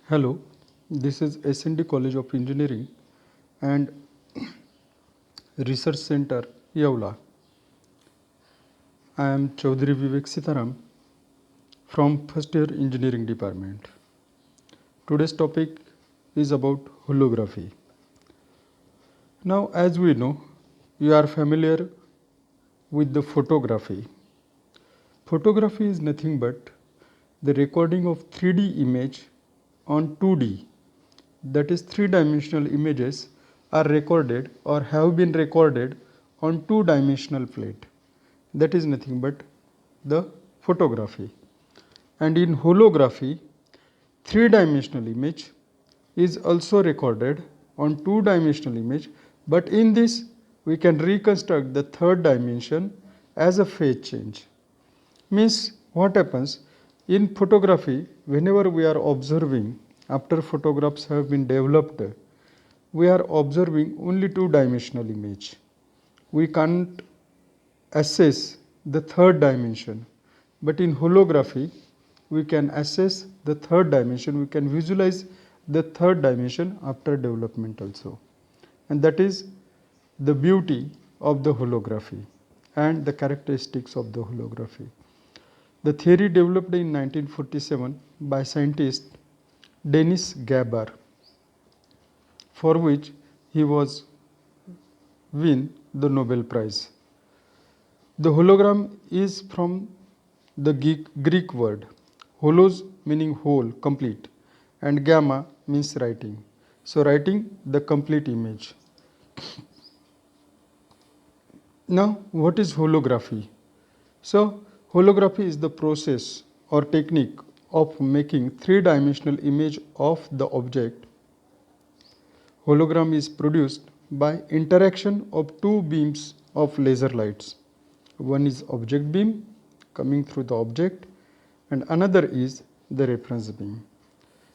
Hello, this is SND College of Engineering and Research Center, Yavla. I am Chaudhary Vivek Sitaram from first year Engineering Department. Today's topic is about holography. Now, as we know, you are familiar with the photography. Photography is nothing but the recording of 3D image on 2D, that is three-dimensional images are recorded or have been recorded on two-dimensional plate. That is nothing but the photography. And in holography, three-dimensional image is also recorded on two-dimensional image, but in this we can reconstruct the third dimension as a phase change. Means what happens in photography, whenever we are observing after photographs have been developed, we are observing only two-dimensional image. We can't assess the third dimension, but in holography we can assess the third dimension, we can visualize the third dimension after development also, and that is the beauty of the holography and the characteristics of the holography. The theory developed in 1947 by scientist Dennis Gaber, for which he was win the Nobel Prize. The hologram is from the Greek word holos meaning whole, complete, and gamma means writing. So writing the complete image. Now what is holography? So holography is the process or technique of making three-dimensional image of the object. Hologram is produced by interaction of two beams of laser lights. One is object beam coming through the object and another is the reference beam.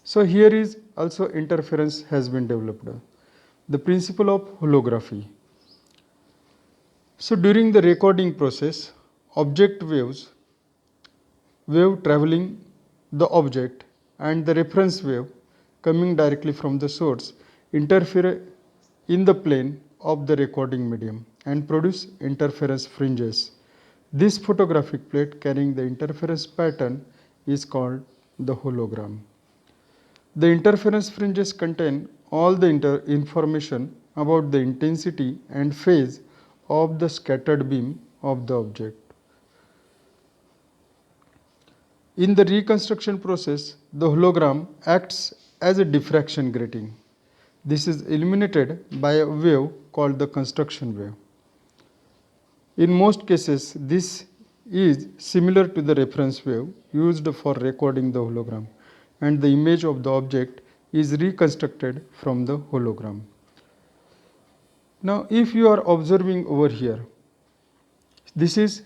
So here is also interference has been developed. The principle of holography. So during the recording process, object wave traveling the object and the reference wave coming directly from the source interfere in the plane of the recording medium and produce interference fringes. This photographic plate carrying the interference pattern is called the hologram. The interference fringes contain all the information about the intensity and phase of the scattered beam of the object. In the reconstruction process, the hologram acts as a diffraction grating. This is illuminated by a wave called the construction wave. In most cases, this is similar to the reference wave used for recording the hologram, and the image of the object is reconstructed from the hologram. Now, if you are observing over here, this is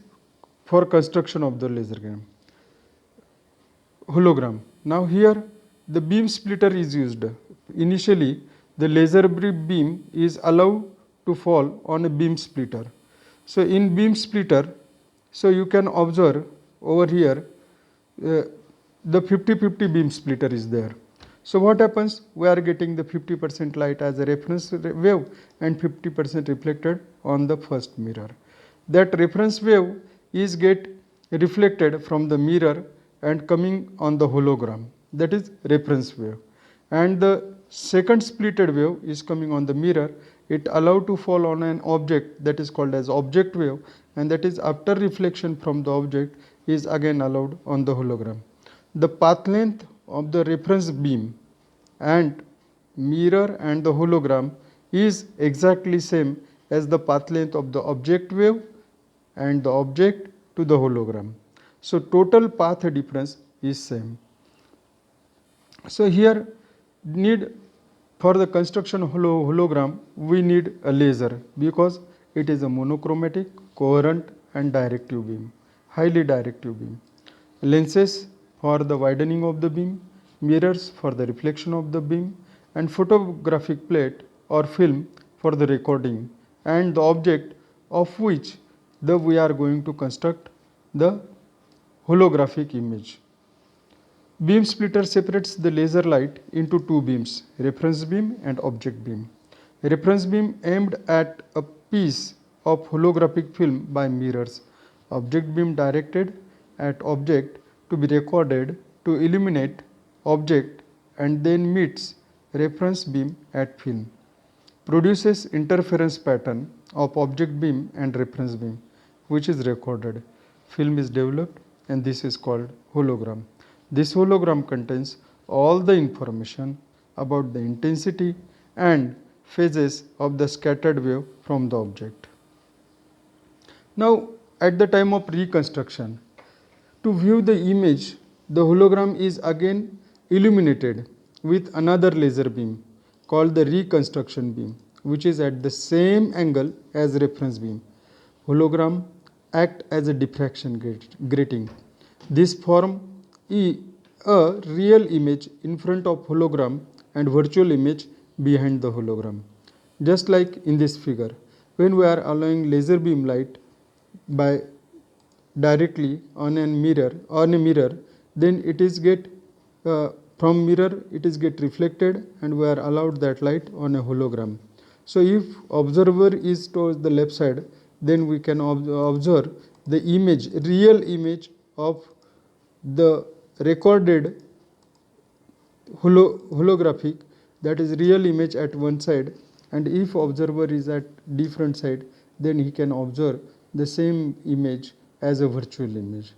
for construction of the hologram. Now here the beam splitter is used. Initially the laser beam is allowed to fall on a beam splitter. So in beam splitter, so you can observe over here the 50-50 beam splitter is there. So what happens? We are getting the 50% light as a reference wave and 50% reflected on the first mirror. That reference wave is get reflected from the mirror and coming on the hologram, that is reference wave, and the second splitted wave is coming on the mirror. It allowed to fall on an object that is called as object wave, and that is after reflection from the object is again allowed on the hologram. The path length of the reference beam and mirror and the hologram is exactly same as the path length of the object wave and the object to the hologram. So total path difference is same. So here need for the construction hologram we need a laser because it is a monochromatic, coherent and directive beam, highly directive beam. Lenses for the widening of the beam, mirrors for the reflection of the beam, and photographic plate or film for the recording and the object of which we are going to construct the holographic image. Beam splitter separates the laser light into two beams, reference beam and object beam. Reference beam aimed at a piece of holographic film by mirrors. Object beam directed at object to be recorded to illuminate object and then meets reference beam at film. Produces interference pattern of object beam and reference beam which is recorded. Film is developed and this is called hologram. This hologram contains all the information about the intensity and phases of the scattered wave from the object. Now at the time of reconstruction, to view the image, the hologram is again illuminated with another laser beam called the reconstruction beam, which is at the same angle as reference beam. Hologram act as a diffraction grating. This form a real image in front of hologram and virtual image behind the hologram. Just like in this figure, when we are allowing laser beam light by directly on a mirror, then it is get from mirror it is get reflected and we are allowed that light on a hologram. So if observer is towards the left side, then we can observe the image, real image of the recorded holographic, that is real image at one side, and if observer is at different side, then he can observe the same image as a virtual image.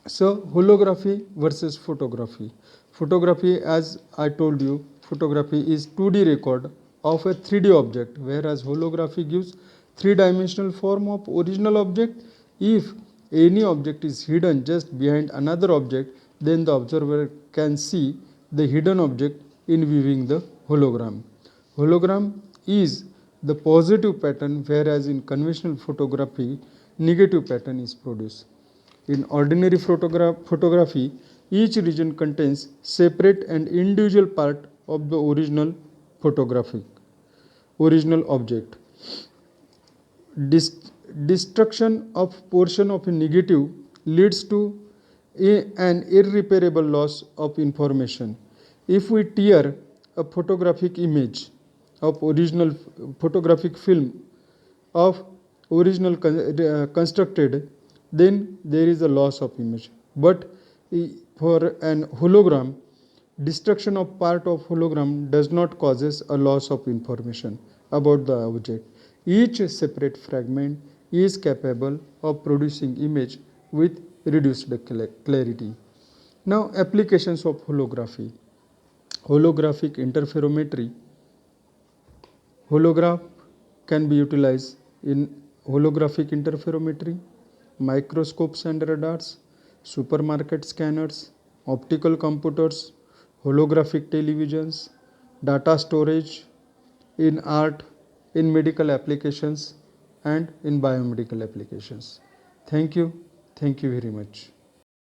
So holography versus photography. Photography, as I told you, photography is 2D record of a 3D object, whereas holography gives three-dimensional form of original object. If any object is hidden just behind another object, then the observer can see the hidden object in viewing the hologram. Hologram is the positive pattern, whereas in conventional photography, negative pattern is produced. In ordinary photography, each region contains separate and individual part of the original object. Destruction of portion of a negative leads to an irreparable loss of information. If we tear a photographic image of original photographic film of original constructed, then there is a loss of image. But for an hologram, destruction of part of hologram does not causes a loss of information about the object. Each separate fragment is capable of producing image with reduced clarity. Now applications of holography. Holographic interferometry. Holograph can be utilized in holographic interferometry, microscopes and radars, supermarket scanners, optical computers, holographic televisions, data storage, in art, in medical applications and in biomedical applications. Thank you very much.